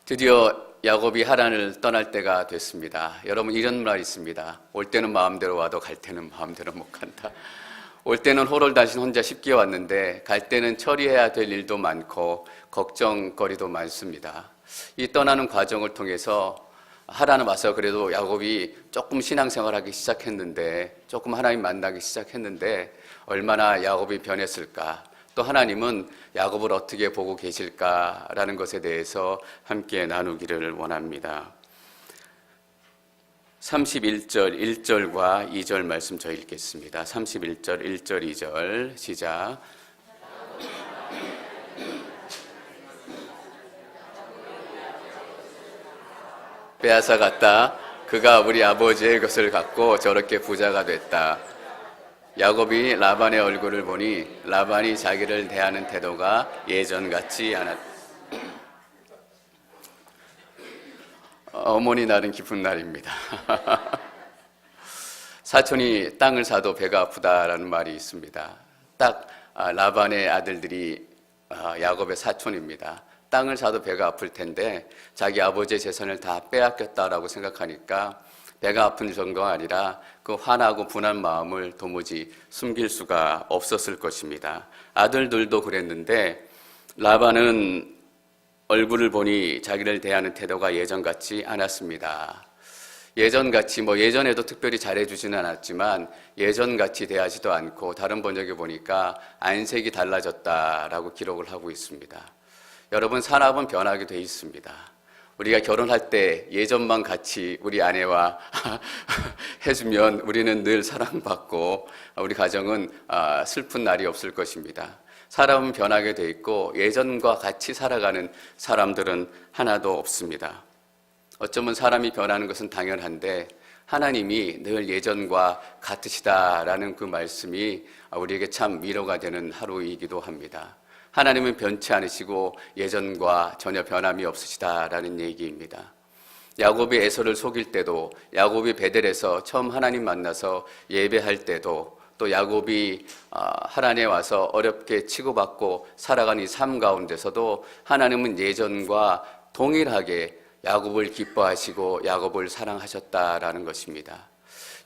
드디어 야곱이 하란을 떠날 때가 됐습니다. 여러분, 이런 말 있습니다. 올 때는 마음대로 와도 갈 때는 마음대로 못 간다. 올 때는 호롤단신 혼자 쉽게 왔는데 갈 때는 처리해야 될 일도 많고 걱정거리도 많습니다. 이 떠나는 과정을 통해서 하란을 와서 그래도 야곱이 조금 신앙생활하기 시작했는데, 조금 하나님 만나기 시작했는데 얼마나 야곱이 변했을까, 또 하나님은 야곱을 어떻게 보고 계실까라는 것에 대해서 함께 나누기를 원합니다. 31절 1절과 2절 말씀 저 읽겠습니다. 31절 1절 2절 시작. 빼앗아 갔다. 그가 우리 아버지의 것을 갖고 저렇게 부자가 됐다. 야곱이 라반의 얼굴을 보니 라반이 자기를 대하는 태도가 예전 같지 않았다. 어머니 날은 기쁜 날입니다. 사촌이 땅을 사도 배가 아프다라는 말이 있습니다. 딱 라반의 아들들이 야곱의 사촌입니다. 땅을 사도 배가 아플 텐데 자기 아버지의 재산을 다 빼앗겼다라고 생각하니까 배가 아픈 정도가 아니라 그 화나고 분한 마음을 도무지 숨길 수가 없었을 것입니다. 아들들도 그랬는데 라반은 얼굴을 보니 자기를 대하는 태도가 예전 같지 않았습니다. 예전같이 예전에도 특별히 잘해주지는 않았지만 예전같이 대하지도 않고, 다른 번역에 보니까 안색이 달라졌다라고 기록을 하고 있습니다. 여러분, 사람은 변하게 돼 있습니다. 우리가 결혼할 때 예전만 같이 우리 아내와 해주면 우리는 늘 사랑받고 우리 가정은 슬픈 날이 없을 것입니다. 사람은 변하게 돼 있고 예전과 같이 살아가는 사람들은 하나도 없습니다. 어쩌면 사람이 변하는 것은 당연한데 하나님이 늘 예전과 같으시다라는 그 말씀이 우리에게 참 위로가 되는 하루이기도 합니다. 하나님은 변치 않으시고 예전과 전혀 변함이 없으시다라는 얘기입니다. 야곱이 에서를 속일 때도, 야곱이 베델에서 처음 하나님 만나서 예배할 때도, 또 야곱이 하란에 와서 어렵게 치고받고 살아가는 이 삶 가운데서도 하나님은 예전과 동일하게 야곱을 기뻐하시고 야곱을 사랑하셨다라는 것입니다.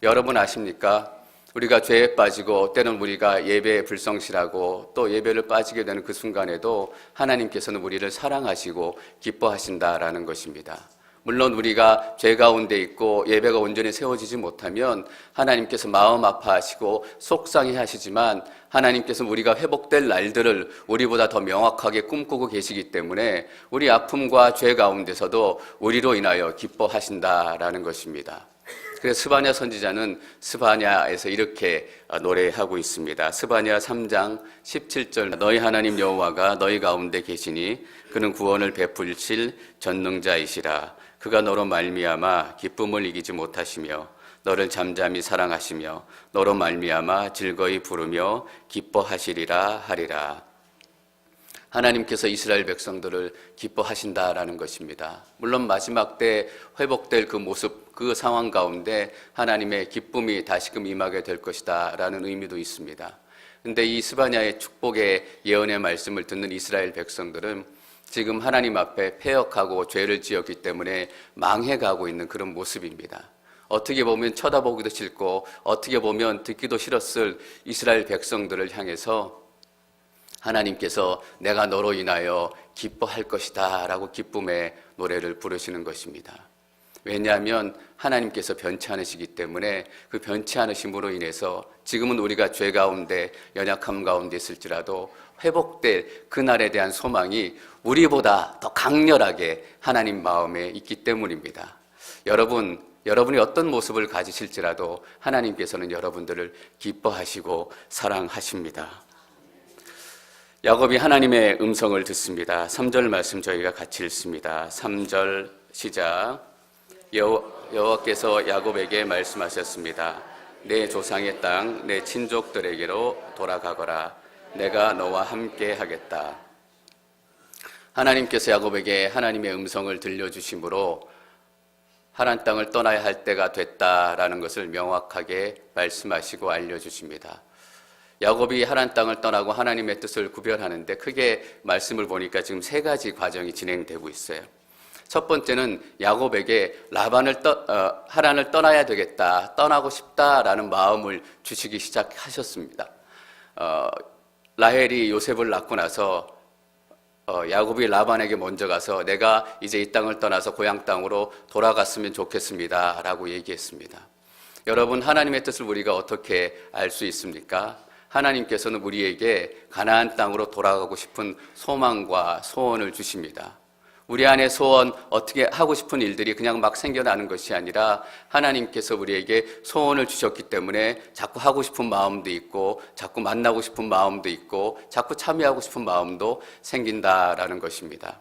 여러분 아십니까? 우리가 죄에 빠지고 때는 우리가 예배에 불성실하고 또 예배를 빠지게 되는 그 순간에도 하나님께서는 우리를 사랑하시고 기뻐하신다라는 것입니다. 물론 우리가 죄 가운데 있고 예배가 온전히 세워지지 못하면 하나님께서 마음 아파하시고 속상해 하시지만 하나님께서는 우리가 회복될 날들을 우리보다 더 명확하게 꿈꾸고 계시기 때문에 우리 아픔과 죄 가운데서도 우리로 인하여 기뻐하신다라는 것입니다. 그래서 스바냐 선지자는 스바냐에서 이렇게 노래하고 있습니다. 스바냐 3장 17절 너희 하나님 여호와가 너희 가운데 계시니 그는 구원을 베풀실 전능자이시라. 그가 너로 말미암아 기쁨을 이기지 못하시며 너를 잠잠히 사랑하시며 너로 말미암아 즐거이 부르며 기뻐하시리라 하리라. 하나님께서 이스라엘 백성들을 기뻐하신다라는 것입니다. 물론 마지막 때 회복될 그 모습, 그 상황 가운데 하나님의 기쁨이 다시금 임하게 될 것이다 라는 의미도 있습니다. 그런데 이 스바냐의 축복의 예언의 말씀을 듣는 이스라엘 백성들은 지금 하나님 앞에 패역하고 죄를 지었기 때문에 망해가고 있는 그런 모습입니다. 어떻게 보면 쳐다보기도 싫고 어떻게 보면 듣기도 싫었을 이스라엘 백성들을 향해서 하나님께서 내가 너로 인하여 기뻐할 것이다 라고 기쁨의 노래를 부르시는 것입니다. 왜냐하면 하나님께서 변치 않으시기 때문에 그 변치 않으심으로 인해서 지금은 우리가 죄 가운데 연약함 가운데 있을지라도 회복될 그날에 대한 소망이 우리보다 더 강렬하게 하나님 마음에 있기 때문입니다. 여러분이 어떤 모습을 가지실지라도 하나님께서는 여러분들을 기뻐하시고 사랑하십니다. 야곱이 하나님의 음성을 듣습니다. 3절 말씀 저희가 같이 읽습니다. 3절 시작. 여호와께서 야곱에게 말씀하셨습니다. 내 조상의 땅, 내 친족들에게로 돌아가거라. 내가 너와 함께 하겠다. 하나님께서 야곱에게 하나님의 음성을 들려주심으로 하란 땅을 떠나야 할 때가 됐다라는 것을 명확하게 말씀하시고 알려주십니다. 야곱이 하란 땅을 떠나고 하나님의 뜻을 구별하는데 크게 말씀을 보니까 지금 세 가지 과정이 진행되고 있어요. 첫 번째는 야곱에게 하란을 떠나야 되겠다, 떠나고 싶다라는 마음을 주시기 시작하셨습니다. 라헬이 요셉을 낳고 나서 야곱이 라반에게 먼저 가서 내가 이제 이 땅을 떠나서 고향 땅으로 돌아갔으면 좋겠습니다 라고 얘기했습니다. 여러분, 하나님의 뜻을 우리가 어떻게 알 수 있습니까? 하나님께서는 우리에게 가나안 땅으로 돌아가고 싶은 소망과 소원을 주십니다. 우리 안에 소원, 어떻게 하고 싶은 일들이 그냥 막 생겨나는 것이 아니라 하나님께서 우리에게 소원을 주셨기 때문에 자꾸 하고 싶은 마음도 있고 자꾸 만나고 싶은 마음도 있고 자꾸 참여하고 싶은 마음도 생긴다라는 것입니다.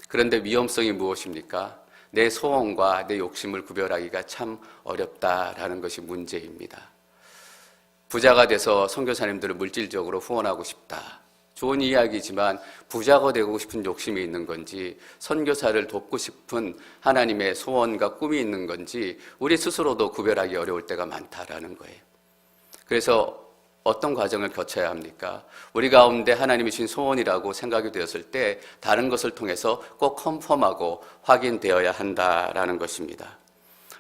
그런데 위험성이 무엇입니까? 내 소원과 내 욕심을 구별하기가 참 어렵다라는 것이 문제입니다. 부자가 돼서 선교사님들을 물질적으로 후원하고 싶다. 좋은 이야기지만 부자가 되고 싶은 욕심이 있는 건지 선교사를 돕고 싶은 하나님의 소원과 꿈이 있는 건지 우리 스스로도 구별하기 어려울 때가 많다라는 거예요. 그래서 어떤 과정을 거쳐야 합니까? 우리 가운데 하나님이 주신 소원이라고 생각이 되었을 때 다른 것을 통해서 꼭 컨펌하고 확인되어야 한다라는 것입니다.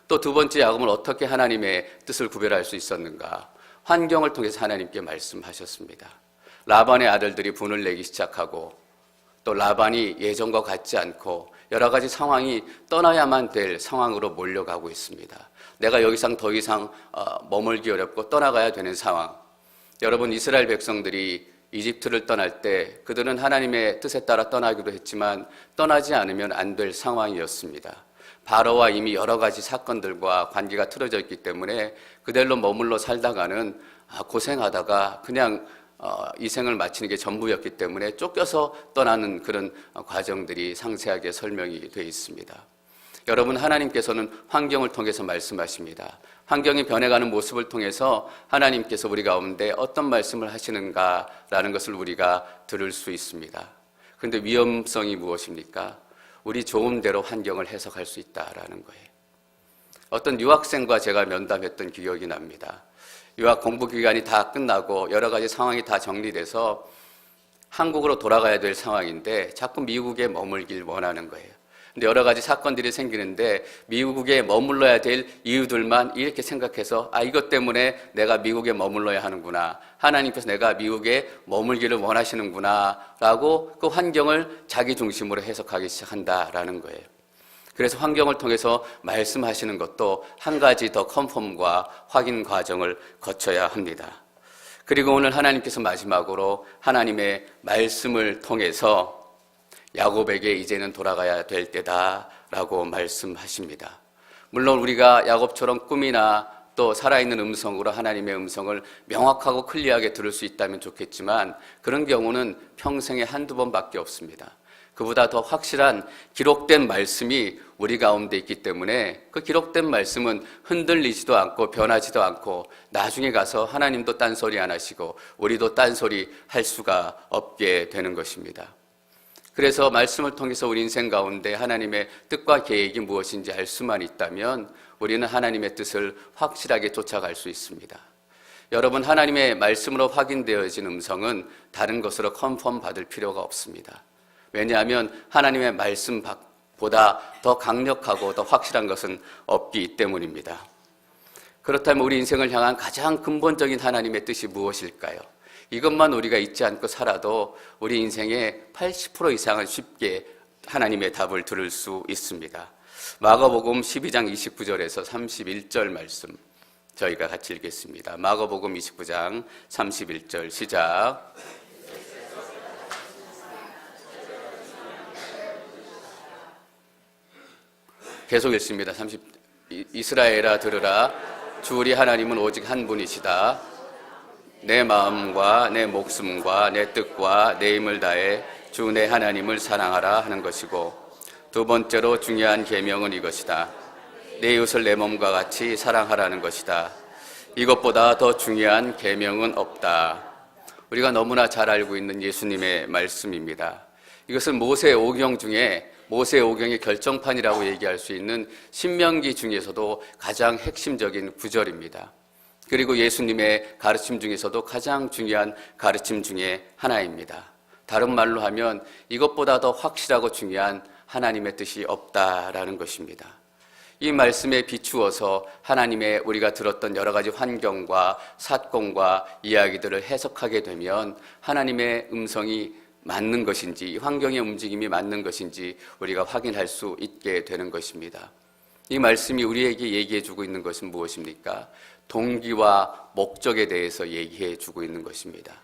또 두 번째, 야곱은 어떻게 하나님의 뜻을 구별할 수 있었는가? 환경을 통해서 하나님께 말씀하셨습니다. 라반의 아들들이 분을 내기 시작하고 또 라반이 예전과 같지 않고 여러 가지 상황이 떠나야만 될 상황으로 몰려가고 있습니다. 내가 여기서 더 이상 머물기 어렵고 떠나가야 되는 상황. 여러분, 이스라엘 백성들이 이집트를 떠날 때 그들은 하나님의 뜻에 따라 떠나기도 했지만 떠나지 않으면 안 될 상황이었습니다. 바로와 이미 여러 가지 사건들과 관계가 틀어져 있기 때문에 그들로 머물러 살다가는 고생하다가 그냥 이 생을 마치는 게 전부였기 때문에 쫓겨서 떠나는 그런 과정들이 상세하게 설명이 되어 있습니다. 여러분, 하나님께서는 환경을 통해서 말씀하십니다. 환경이 변해가는 모습을 통해서 하나님께서 우리 가운데 어떤 말씀을 하시는가라는 것을 우리가 들을 수 있습니다. 그런데 위험성이 무엇입니까? 우리 좋은 대로 환경을 해석할 수 있다라는 거예요. 어떤 유학생과 제가 면담했던 기억이 납니다. 유학 공부 기간이 다 끝나고 여러 가지 상황이 다 정리돼서 한국으로 돌아가야 될 상황인데 자꾸 미국에 머물길 원하는 거예요. 근데 여러 가지 사건들이 생기는데 미국에 머물러야 될 이유들만 이렇게 생각해서 이것 때문에 내가 미국에 머물러야 하는구나. 하나님께서 내가 미국에 머물기를 원하시는구나 라고 그 환경을 자기 중심으로 해석하기 시작한다라는 거예요. 그래서 환경을 통해서 말씀하시는 것도 한 가지 더 컨펌과 확인 과정을 거쳐야 합니다. 그리고 오늘 하나님께서 마지막으로 하나님의 말씀을 통해서 야곱에게 이제는 돌아가야 될 때다라고 말씀하십니다. 물론 우리가 야곱처럼 꿈이나 또 살아있는 음성으로 하나님의 음성을 명확하고 클리어하게 들을 수 있다면 좋겠지만 그런 경우는 평생에 한두 번밖에 없습니다. 그보다 더 확실한 기록된 말씀이 우리 가운데 있기 때문에 그 기록된 말씀은 흔들리지도 않고 변하지도 않고 나중에 가서 하나님도 딴소리 안 하시고 우리도 딴소리 할 수가 없게 되는 것입니다. 그래서 말씀을 통해서 우리 인생 가운데 하나님의 뜻과 계획이 무엇인지 알 수만 있다면 우리는 하나님의 뜻을 확실하게 쫓아갈 수 있습니다. 여러분, 하나님의 말씀으로 확인되어진 음성은 다른 것으로 컨펌 받을 필요가 없습니다. 왜냐하면 하나님의 말씀보다 더 강력하고 더 확실한 것은 없기 때문입니다. 그렇다면 우리 인생을 향한 가장 근본적인 하나님의 뜻이 무엇일까요? 이것만 우리가 잊지 않고 살아도 우리 인생의 80% 이상은 쉽게 하나님의 답을 들을 수 있습니다. 마가복음 12장 29절에서 31절 말씀 저희가 같이 읽겠습니다. 마가복음 29장 31절 시작. 계속 읽습니다. 이스라엘아 들으라. 주 우리 하나님은 오직 한 분이시다. 내 마음과 내 목숨과 내 뜻과 내 힘을 다해 주 내 하나님을 사랑하라 하는 것이고, 두 번째로 중요한 계명은 이것이다. 내 이웃을 내 몸과 같이 사랑하라는 것이다. 이것보다 더 중요한 계명은 없다. 우리가 너무나 잘 알고 있는 예수님의 말씀입니다. 이것은 모세 오경 중에 모세 오경의 결정판이라고 얘기할 수 있는 신명기 중에서도 가장 핵심적인 구절입니다. 그리고 예수님의 가르침 중에서도 가장 중요한 가르침 중에 하나입니다. 다른 말로 하면 이것보다 더 확실하고 중요한 하나님의 뜻이 없다라는 것입니다. 이 말씀에 비추어서 하나님의 우리가 들었던 여러 가지 환경과 사건과 이야기들을 해석하게 되면 하나님의 음성이 맞는 것인지, 환경의 움직임이 맞는 것인지 우리가 확인할 수 있게 되는 것입니다. 이 말씀이 우리에게 얘기해 주고 있는 것은 무엇입니까? 동기와 목적에 대해서 얘기해 주고 있는 것입니다.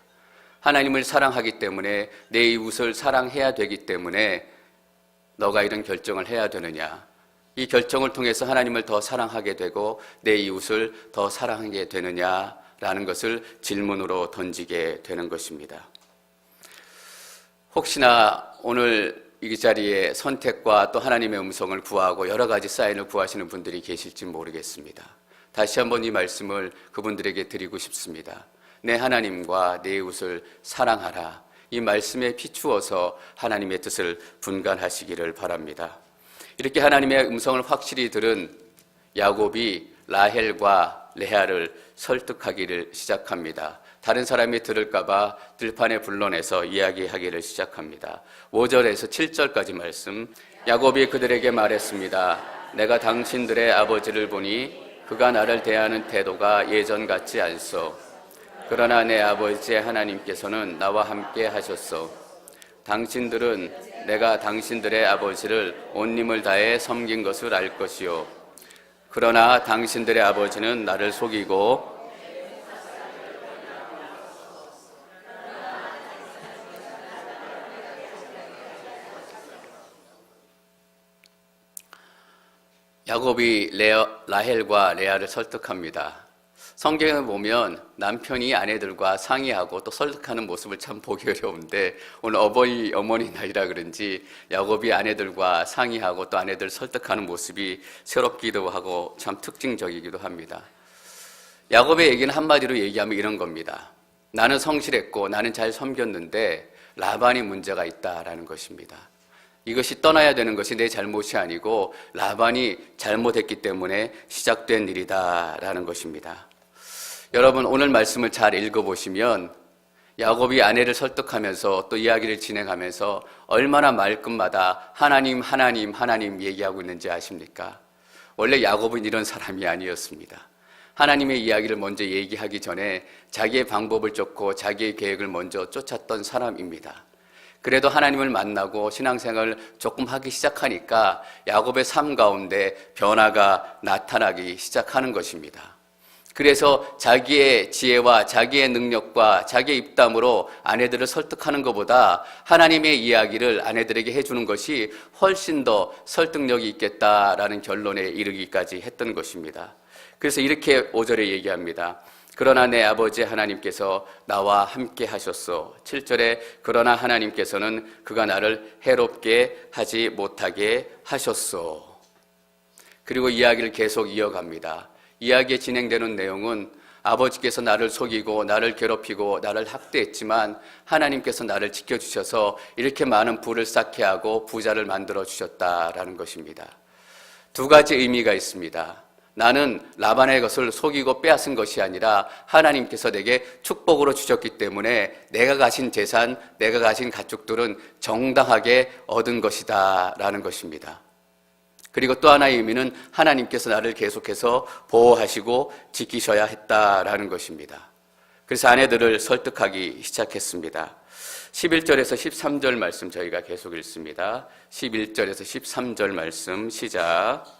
하나님을 사랑하기 때문에 내 이웃을 사랑해야 되기 때문에 너가 이런 결정을 해야 되느냐? 이 결정을 통해서 하나님을 더 사랑하게 되고 내 이웃을 더 사랑하게 되느냐라는 것을 질문으로 던지게 되는 것입니다. 혹시나 오늘 이 자리에 선택과 또 하나님의 음성을 구하고 여러 가지 사인을 구하시는 분들이 계실지 모르겠습니다. 다시 한번 이 말씀을 그분들에게 드리고 싶습니다. 내 하나님과 내 이웃을 사랑하라. 이 말씀에 비추어서 하나님의 뜻을 분간하시기를 바랍니다. 이렇게 하나님의 음성을 확실히 들은 야곱이 라헬과 레아를 설득하기를 시작합니다. 다른 사람이 들을까봐 들판에 불러내서 이야기하기를 시작합니다. 5절에서 7절까지 말씀. 야곱이 그들에게 말했습니다. 내가 당신들의 아버지를 보니 그가 나를 대하는 태도가 예전 같지 않소. 그러나 내 아버지의 하나님께서는 나와 함께 하셨소. 당신들은 내가 당신들의 아버지를 온 힘을 다해 섬긴 것을 알 것이요. 그러나 당신들의 아버지는 나를 속이고 야곱이 라헬과 레아를 설득합니다. 성경에 보면 남편이 아내들과 상의하고 또 설득하는 모습을 참 보기 어려운데 오늘 어머니날이라 그런지 야곱이 아내들과 상의하고 또 아내들 설득하는 모습이 새롭기도 하고 참 특징적이기도 합니다. 야곱의 얘기는 한마디로 얘기하면 이런 겁니다. 나는 성실했고 나는 잘 섬겼는데 라반이 문제가 있다라는 것입니다. 이것이 떠나야 되는 것이 내 잘못이 아니고 라반이 잘못했기 때문에 시작된 일이다라는 것입니다. 여러분 오늘 말씀을 잘 읽어보시면 야곱이 아내를 설득하면서 또 이야기를 진행하면서 얼마나 말끝마다 하나님 하나님 하나님 얘기하고 있는지 아십니까? 원래 야곱은 이런 사람이 아니었습니다. 하나님의 이야기를 먼저 얘기하기 전에 자기의 방법을 쫓고 자기의 계획을 먼저 쫓았던 사람입니다. 그래도 하나님을 만나고 신앙생활을 조금 하기 시작하니까 야곱의 삶 가운데 변화가 나타나기 시작하는 것입니다. 그래서 자기의 지혜와 자기의 능력과 자기의 입담으로 아내들을 설득하는 것보다 하나님의 이야기를 아내들에게 해주는 것이 훨씬 더 설득력이 있겠다라는 결론에 이르기까지 했던 것입니다. 그래서 이렇게 5절에 얘기합니다. 그러나 내 아버지 하나님께서 나와 함께 하셨소. 7절에 그러나 하나님께서는 그가 나를 해롭게 하지 못하게 하셨소. 그리고 이야기를 계속 이어갑니다. 이야기에 진행되는 내용은 아버지께서 나를 속이고 나를 괴롭히고 나를 학대했지만 하나님께서 나를 지켜주셔서 이렇게 많은 부를 쌓게 하고 부자를 만들어 주셨다라는 것입니다. 두 가지 의미가 있습니다. 나는 라반의 것을 속이고 빼앗은 것이 아니라 하나님께서 내게 축복으로 주셨기 때문에 내가 가진 재산, 내가 가진 가축들은 정당하게 얻은 것이다 라는 것입니다. 그리고 또 하나의 의미는 하나님께서 나를 계속해서 보호하시고 지키셔야 했다라는 것입니다. 그래서 아내들을 설득하기 시작했습니다. 11절에서 13절 말씀 저희가 계속 읽습니다. 11절에서 13절 말씀 시작.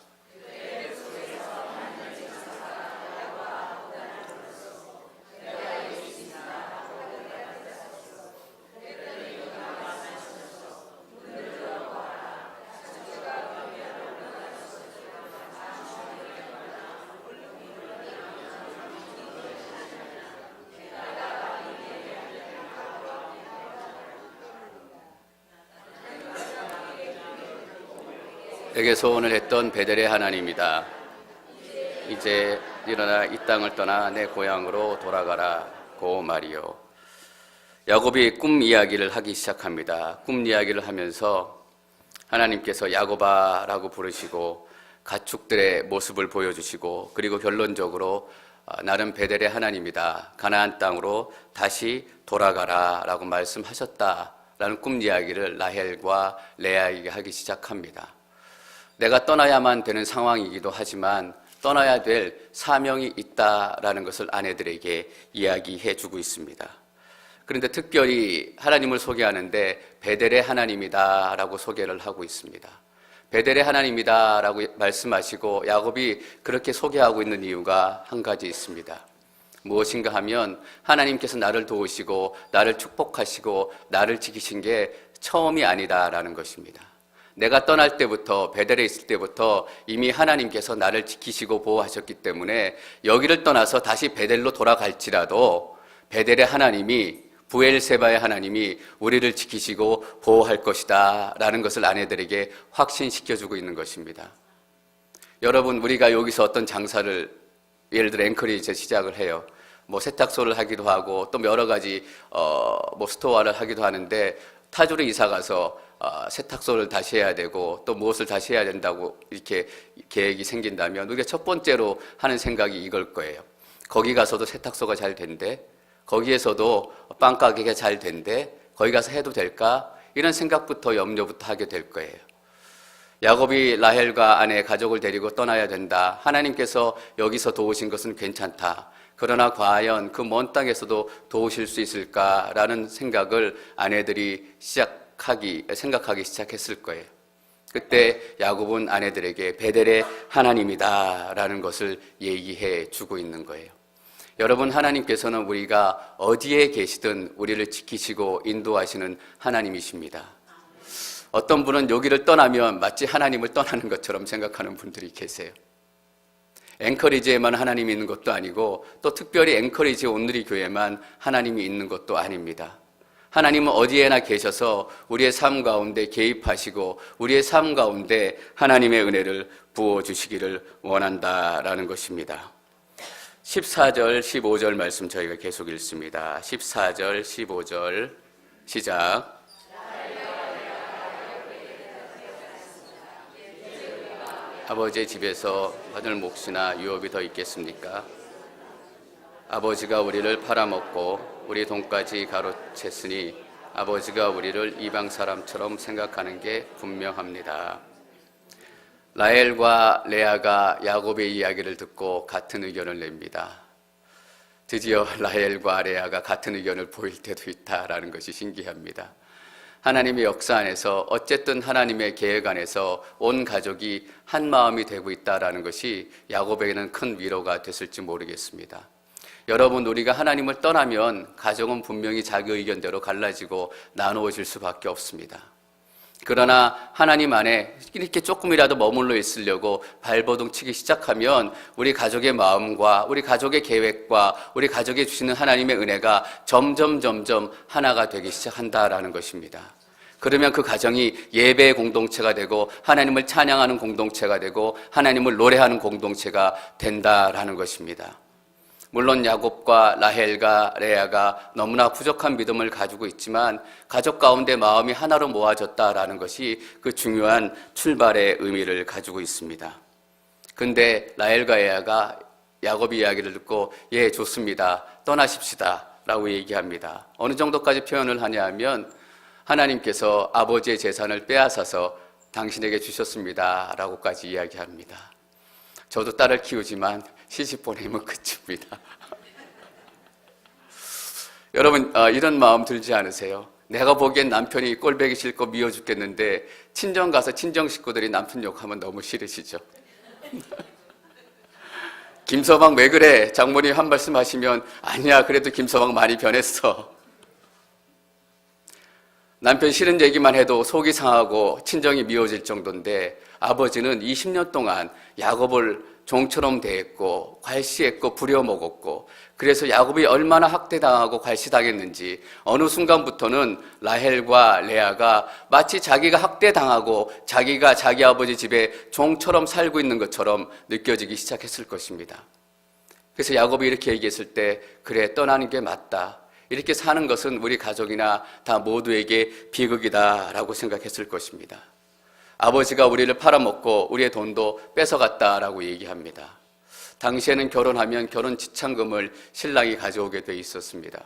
내게 소원을 했던 베델의 하나님이다. 이제 일어나 이 땅을 떠나 내 고향으로 돌아가라 고 말이요. 야곱이 꿈 이야기를 하기 시작합니다. 꿈 이야기를 하면서 하나님께서 야곱아라고 부르시고 가축들의 모습을 보여주시고 그리고 결론적으로 나는 베델의 하나님이다. 가나안 땅으로 다시 돌아가라 라고 말씀하셨다 라는 꿈 이야기를 라헬과 레아에게 하기 시작합니다. 내가 떠나야만 되는 상황이기도 하지만 떠나야 될 사명이 있다라는 것을 아내들에게 이야기해 주고 있습니다. 그런데 특별히 하나님을 소개하는데 베델의 하나님이다라고 소개를 하고 있습니다. 베델의 하나님이다라고 말씀하시고 야곱이 그렇게 소개하고 있는 이유가 한 가지 있습니다. 무엇인가 하면 하나님께서 나를 도우시고 나를 축복하시고 나를 지키신 게 처음이 아니다라는 것입니다. 내가 떠날 때부터 베델에 있을 때부터 이미 하나님께서 나를 지키시고 보호하셨기 때문에 여기를 떠나서 다시 베델로 돌아갈지라도 베델의 하나님이 부엘세바의 하나님이 우리를 지키시고 보호할 것이다 라는 것을 아내들에게 확신시켜주고 있는 것입니다. 여러분, 우리가 여기서 어떤 장사를 예를 들어 앵커리지에 시작을 해요. 뭐 세탁소를 하기도 하고 또 여러 가지 뭐 스토어를 하기도 하는데 타주로 이사 가서 세탁소를 다시 해야 되고 또 무엇을 다시 해야 된다고 이렇게 계획이 생긴다면 우리가 첫 번째로 하는 생각이 이걸 거예요. 거기 가서도 세탁소가 잘 된대. 거기에서도 빵 가게가 잘 된대. 거기 가서 해도 될까? 이런 생각부터 염려부터 하게 될 거예요. 야곱이 라헬과 아내 가족을 데리고 떠나야 된다. 하나님께서 여기서 도우신 것은 괜찮다. 그러나 과연 그 먼 땅에서도 도우실 수 있을까라는 생각을 아내들이 생각하기 시작했을 거예요. 그때 야곱은 아내들에게 베델의 하나님이다라는 것을 얘기해 주고 있는 거예요. 여러분, 하나님께서는 우리가 어디에 계시든 우리를 지키시고 인도하시는 하나님이십니다. 어떤 분은 여기를 떠나면 마치 하나님을 떠나는 것처럼 생각하는 분들이 계세요. 앵커리지에만 하나님이 있는 것도 아니고 또 특별히 앵커리지 온누리 교회만 하나님이 있는 것도 아닙니다. 하나님은 어디에나 계셔서 우리의 삶 가운데 개입하시고 우리의 삶 가운데 하나님의 은혜를 부어주시기를 원한다라는 것입니다. 14절, 15절 말씀 저희가 계속 읽습니다. 14절, 15절 시작. 아버지의 집에서 받을 몫이나 유업이 더 있겠습니까? 아버지가 우리를 팔아먹고 우리 돈까지 가로챘으니 아버지가 우리를 이방 사람처럼 생각하는 게 분명합니다. 라헬과 레아가 야곱의 이야기를 듣고 같은 의견을 냅니다. 드디어 라헬과 레아가 같은 의견을 보일 때도 있다라는 것이 신기합니다. 하나님의 역사 안에서 어쨌든 하나님의 계획 안에서 온 가족이 한 마음이 되고 있다라는 것이 야곱에게는 큰 위로가 됐을지 모르겠습니다. 여러분, 우리가 하나님을 떠나면 가정은 분명히 자기 의견대로 갈라지고 나누어질 수밖에 없습니다. 그러나 하나님 안에 이렇게 조금이라도 머물러 있으려고 발버둥 치기 시작하면 우리 가족의 마음과 우리 가족의 계획과 우리 가족에 주시는 하나님의 은혜가 점점 하나가 되기 시작한다라는 것입니다. 그러면 그 가정이 예배의 공동체가 되고 하나님을 찬양하는 공동체가 되고 하나님을 노래하는 공동체가 된다라는 것입니다. 물론 야곱과 라헬과 레아가 너무나 부족한 믿음을 가지고 있지만 가족 가운데 마음이 하나로 모아졌다라는 것이 그 중요한 출발의 의미를 가지고 있습니다. 근데 라헬과 레아가 야곱의 이야기를 듣고 예, 좋습니다. 떠나십시다 라고 얘기합니다. 어느 정도까지 표현을 하냐 하면 하나님께서 아버지의 재산을 빼앗아서 당신에게 주셨습니다 라고까지 이야기합니다. 저도 딸을 키우지만 시집 보내면 그칩니다. 여러분, 이런 마음 들지 않으세요? 내가 보기엔 남편이 꼴보기 싫고 미워 죽겠는데 친정 가서 친정 식구들이 남편 욕하면 너무 싫으시죠? 김서방 왜 그래? 장모님 한 말씀 하시면 아니야, 그래도 김서방 많이 변했어. 남편 싫은 얘기만 해도 속이 상하고 친정이 미워질 정도인데 아버지는 20년 동안 야곱을 종처럼 대했고 괄시했고 부려먹었고 그래서 야곱이 얼마나 학대당하고 괄시당했는지 어느 순간부터는 라헬과 레아가 마치 자기가 학대당하고 자기가 자기 아버지 집에 종처럼 살고 있는 것처럼 느껴지기 시작했을 것입니다. 그래서 야곱이 이렇게 얘기했을 때 그래, 떠나는 게 맞다. 이렇게 사는 것은 우리 가족이나 다 모두에게 비극이다라고 생각했을 것입니다. 아버지가 우리를 팔아먹고 우리의 돈도 뺏어갔다라고 얘기합니다. 당시에는 결혼하면 결혼 지참금을 신랑이 가져오게 돼 있었습니다.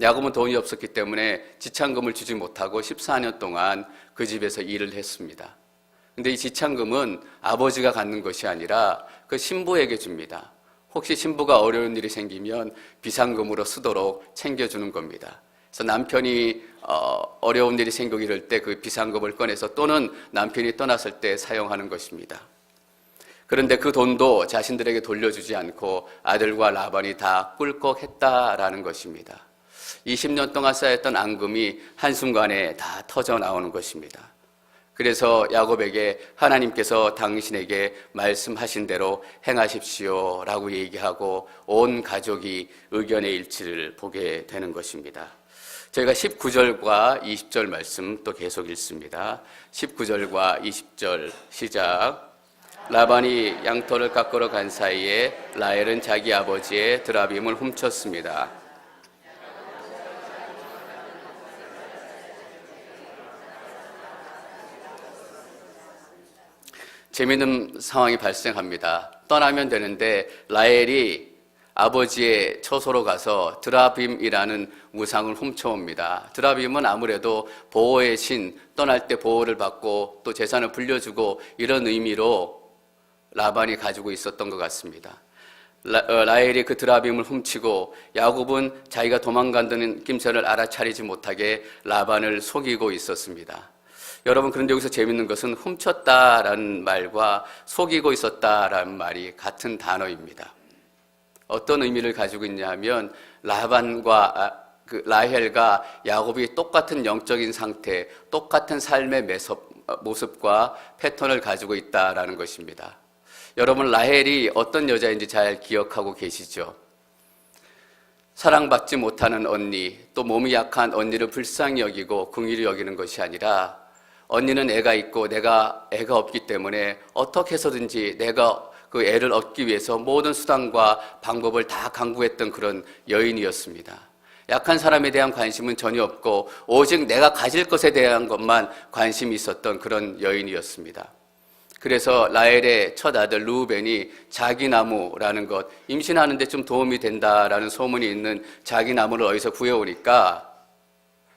야곱은 돈이 없었기 때문에 지참금을 주지 못하고 14년 동안 그 집에서 일을 했습니다. 근데 이 지참금은 아버지가 갖는 것이 아니라 그 신부에게 줍니다. 혹시 신부가 어려운 일이 생기면 비상금으로 쓰도록 챙겨주는 겁니다. 그래서 남편이 어려운 일이 생기고 이럴 때 그 비상금을 꺼내서 또는 남편이 떠났을 때 사용하는 것입니다. 그런데 그 돈도 자신들에게 돌려주지 않고 아들과 라반이 다 꿀꺽했다라는 것입니다. 20년 동안 쌓였던 앙금이 한순간에 다 터져 나오는 것입니다. 그래서 야곱에게 하나님께서 당신에게 말씀하신 대로 행하십시오 라고 얘기하고 온 가족이 의견의 일치를 보게 되는 것입니다. 저희가 19절과 20절 말씀 또 계속 읽습니다. 19절과 20절 시작. 라반이 양털을 깎으러 간 사이에 라헬은 자기 아버지의 드라빔을 훔쳤습니다. 재미있는 상황이 발생합니다. 떠나면 되는데 라헬이 아버지의 처소로 가서 드라빔이라는 우상을 훔쳐옵니다. 드라빔은 아무래도 보호의 신, 떠날 때 보호를 받고 또 재산을 불려주고 이런 의미로 라반이 가지고 있었던 것 같습니다. 라헬이 그 드라빔을 훔치고 야곱은 자기가 도망간다는 낌새를 알아차리지 못하게 라반을 속이고 있었습니다. 여러분, 그런데 여기서 재밌는 것은 훔쳤다라는 말과 속이고 있었다라는 말이 같은 단어입니다. 어떤 의미를 가지고 있냐 하면 라헬과 야곱이 똑같은 영적인 상태, 똑같은 삶의 모습과 패턴을 가지고 있다라는 것입니다. 여러분, 라헬이 어떤 여자인지 잘 기억하고 계시죠? 사랑받지 못하는 언니, 또 몸이 약한 언니를 불쌍히 여기고 긍휼히 여기는 것이 아니라 언니는 애가 있고 내가 애가 없기 때문에 어떻게 해서든지 내가 그 애를 얻기 위해서 모든 수단과 방법을 다 강구했던 그런 여인이었습니다. 약한 사람에 대한 관심은 전혀 없고 오직 내가 가질 것에 대한 것만 관심이 있었던 그런 여인이었습니다. 그래서 라헬의 첫 아들 루벤이 자기나무라는 것, 임신하는데 좀 도움이 된다라는 소문이 있는 자기나무를 어디서 구해오니까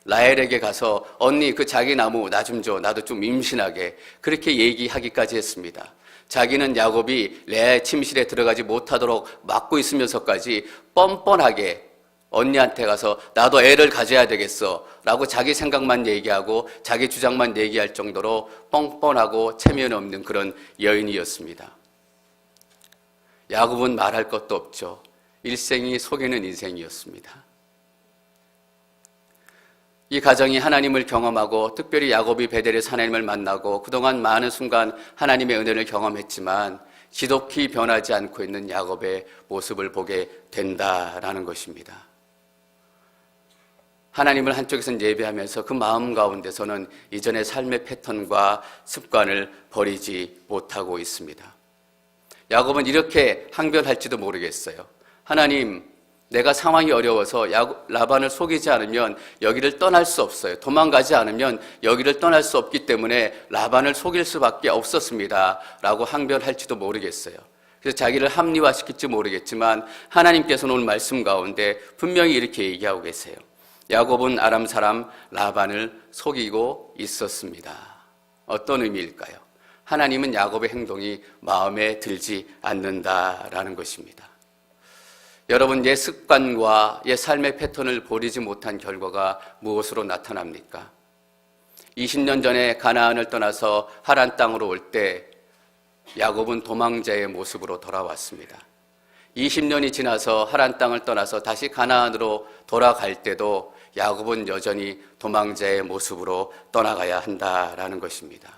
라헬에게 가서 언니 그 자기나무 나 좀 줘, 나도 좀 임신하게, 그렇게 얘기하기까지 했습니다. 자기는 야곱이 레아의 침실에 들어가지 못하도록 막고 있으면서까지 뻔뻔하게 언니한테 가서 나도 애를 가져야 되겠어 라고 자기 생각만 얘기하고 자기 주장만 얘기할 정도로 뻔뻔하고 체면 없는 그런 여인이었습니다. 야곱은 말할 것도 없죠. 일생이 속이는 인생이었습니다. 이 가정이 하나님을 경험하고 특별히 야곱이 베델에서 하나님을 만나고 그동안 많은 순간 하나님의 은혜를 경험했지만 지독히 변하지 않고 있는 야곱의 모습을 보게 된다라는 것입니다. 하나님을 한쪽에서는 예배하면서 그 마음 가운데서는 이전의 삶의 패턴과 습관을 버리지 못하고 있습니다. 야곱은 이렇게 항변할지도 모르겠어요. 하나님, 내가 상황이 어려워서 라반을 속이지 않으면 여기를 떠날 수 없어요. 도망가지 않으면 여기를 떠날 수 없기 때문에 라반을 속일 수밖에 없었습니다 라고 항변할지도 모르겠어요. 그래서 자기를 합리화시킬지 모르겠지만 하나님께서는 오늘 말씀 가운데 분명히 이렇게 얘기하고 계세요. 야곱은 아람 사람 라반을 속이고 있었습니다. 어떤 의미일까요? 하나님은 야곱의 행동이 마음에 들지 않는다라는 것입니다. 여러분, 옛 습관과 옛 삶의 패턴을 버리지 못한 결과가 무엇으로 나타납니까? 20년 전에 가나안을 떠나서 하란 땅으로 올 때 야곱은 도망자의 모습으로 돌아왔습니다. 20년이 지나서 하란 땅을 떠나서 다시 가나안으로 돌아갈 때도 야곱은 여전히 도망자의 모습으로 떠나가야 한다라는 것입니다.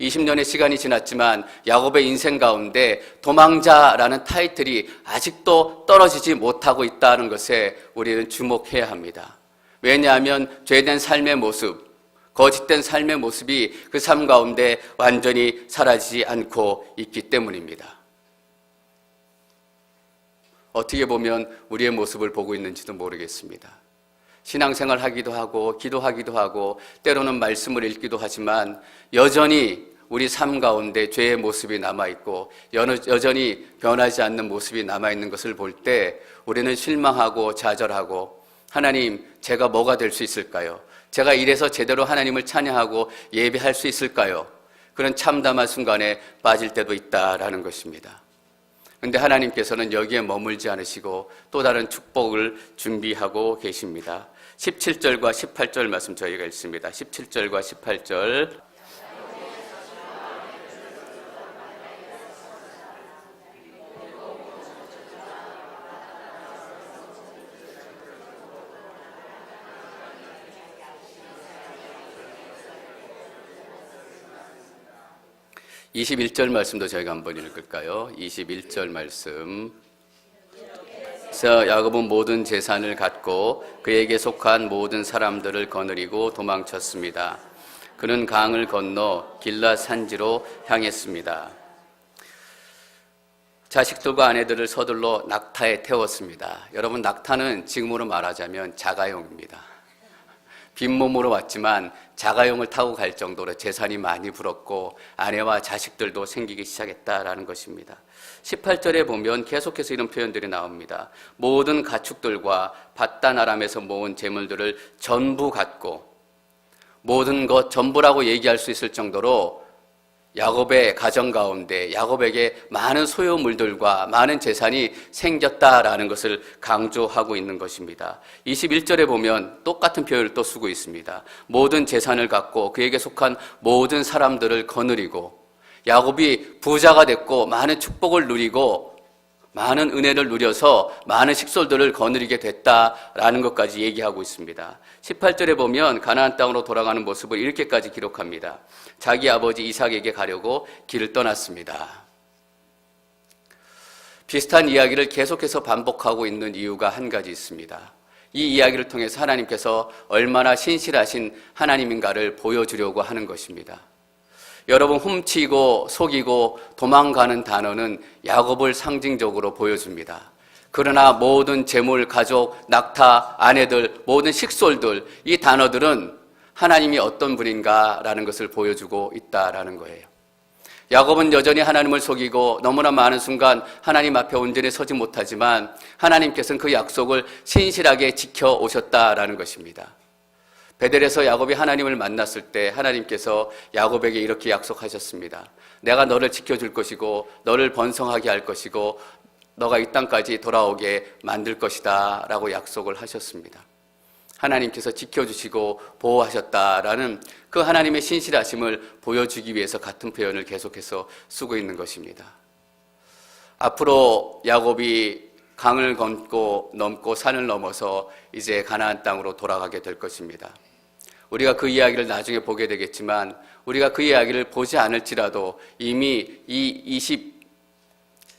20년의 시간이 지났지만 야곱의 인생 가운데 도망자라는 타이틀이 아직도 떨어지지 못하고 있다는 것에 우리는 주목해야 합니다. 왜냐하면 죄된 삶의 모습, 거짓된 삶의 모습이 그 삶 가운데 완전히 사라지지 않고 있기 때문입니다. 어떻게 보면 우리의 모습을 보고 있는지도 모르겠습니다. 신앙생활 하기도 하고 기도하기도 하고 때로는 말씀을 읽기도 하지만 여전히 우리 삶 가운데 죄의 모습이 남아있고 여전히 변하지 않는 모습이 남아있는 것을 볼 때 우리는 실망하고 좌절하고 하나님, 제가 뭐가 될 수 있을까요? 제가 이래서 제대로 하나님을 찬양하고 예배할 수 있을까요? 그런 참담한 순간에 빠질 때도 있다라는 것입니다. 그런데 하나님께서는 여기에 머물지 않으시고 또 다른 축복을 준비하고 계십니다. 17절과 18절 말씀 저희가 읽습니다. 17절과 18절. (21절) 말씀도 저희가 한번 읽을까요? 21절 말씀. 그래서 야곱은 모든 재산을 갖고 그에게 속한 모든 사람들을 거느리고 도망쳤습니다. 그는 강을 건너 길라 산지로 향했습니다. 자식들과 아내들을 서둘러 낙타에 태웠습니다. 여러분, 낙타는 지금으로 말하자면 자가용입니다. 빈몸으로 왔지만 자가용을 타고 갈 정도로 재산이 많이 불었고 아내와 자식들도 생기기 시작했다라는 것입니다. 18절에 보면 계속해서 이런 표현들이 나옵니다. 모든 가축들과 밧단 아람에서 모은 재물들을 전부 갖고, 모든 것 전부라고 얘기할 수 있을 정도로 야곱의 가정 가운데 야곱에게 많은 소유물들과 많은 재산이 생겼다라는 것을 강조하고 있는 것입니다. 21절에 보면 똑같은 표현을 또 쓰고 있습니다. 모든 재산을 갖고 그에게 속한 모든 사람들을 거느리고, 야곱이 부자가 됐고 많은 축복을 누리고 많은 은혜를 누려서 많은 식솔들을 거느리게 됐다라는 것까지 얘기하고 있습니다. 18절에 보면 가나안 땅으로 돌아가는 모습을 이렇게까지 기록합니다. 자기 아버지 이삭에게 가려고 길을 떠났습니다. 비슷한 이야기를 계속해서 반복하고 있는 이유가 한 가지 있습니다. 이 이야기를 통해서 하나님께서 얼마나 신실하신 하나님인가를 보여주려고 하는 것입니다. 여러분, 훔치고 속이고 도망가는 단어는 야곱을 상징적으로 보여줍니다. 그러나 모든 재물, 가족, 낙타, 아내들, 모든 식솔들, 이 단어들은 하나님이 어떤 분인가라는 것을 보여주고 있다라는 거예요. 야곱은 여전히 하나님을 속이고 너무나 많은 순간 하나님 앞에 온전히 서지 못하지만 하나님께서는 그 약속을 신실하게 지켜오셨다라는 것입니다. 베델에서 야곱이 하나님을 만났을 때 하나님께서 야곱에게 이렇게 약속하셨습니다. 내가 너를 지켜줄 것이고 너를 번성하게 할 것이고 너가 이 땅까지 돌아오게 만들 것이다 라고 약속을 하셨습니다. 하나님께서 지켜주시고 보호하셨다라는 그 하나님의 신실하심을 보여주기 위해서 같은 표현을 계속해서 쓰고 있는 것입니다. 앞으로 야곱이 강을 넘고 산을 넘어서 이제 가나안 땅으로 돌아가게 될 것입니다. 우리가 그 이야기를 나중에 보게 되겠지만 우리가 그 이야기를 보지 않을지라도 이미 이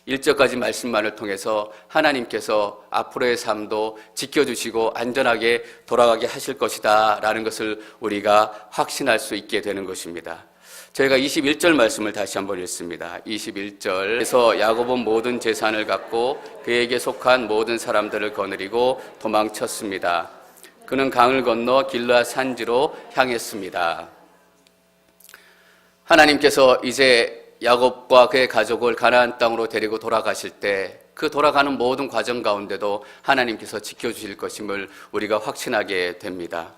21절까지 말씀만을 통해서 하나님께서 앞으로의 삶도 지켜주시고 안전하게 돌아가게 하실 것이다 라는 것을 우리가 확신할 수 있게 되는 것입니다. 저희가 21절 말씀을 다시 한번 읽습니다. 21절에서 야곱은 모든 재산을 갖고 그에게 속한 모든 사람들을 거느리고 도망쳤습니다. 그는 강을 건너 길르앗 산지로 향했습니다. 하나님께서 이제 야곱과 그의 가족을 가나안 땅으로 데리고 돌아가실 때 그 돌아가는 모든 과정 가운데도 하나님께서 지켜주실 것임을 우리가 확신하게 됩니다.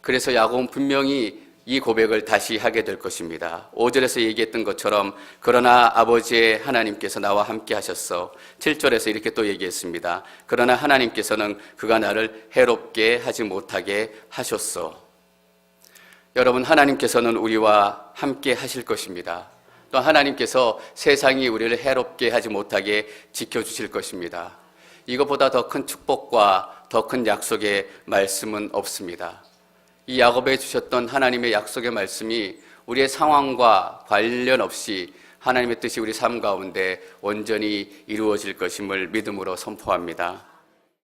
그래서 야곱은 분명히 이 고백을 다시 하게 될 것입니다. 5절에서 얘기했던 것처럼 그러나 아버지의 하나님께서 나와 함께 하셨어. 7절에서 이렇게 또 얘기했습니다. 그러나 하나님께서는 그가 나를 해롭게 하지 못하게 하셨어. 여러분, 하나님께서는 우리와 함께 하실 것입니다. 또 하나님께서 세상이 우리를 해롭게 하지 못하게 지켜주실 것입니다. 이것보다 더 큰 축복과 더 큰 약속의 말씀은 없습니다. 이 야곱에 주셨던 하나님의 약속의 말씀이 우리의 상황과 관련 없이 하나님의 뜻이 우리 삶 가운데 온전히 이루어질 것임을 믿음으로 선포합니다.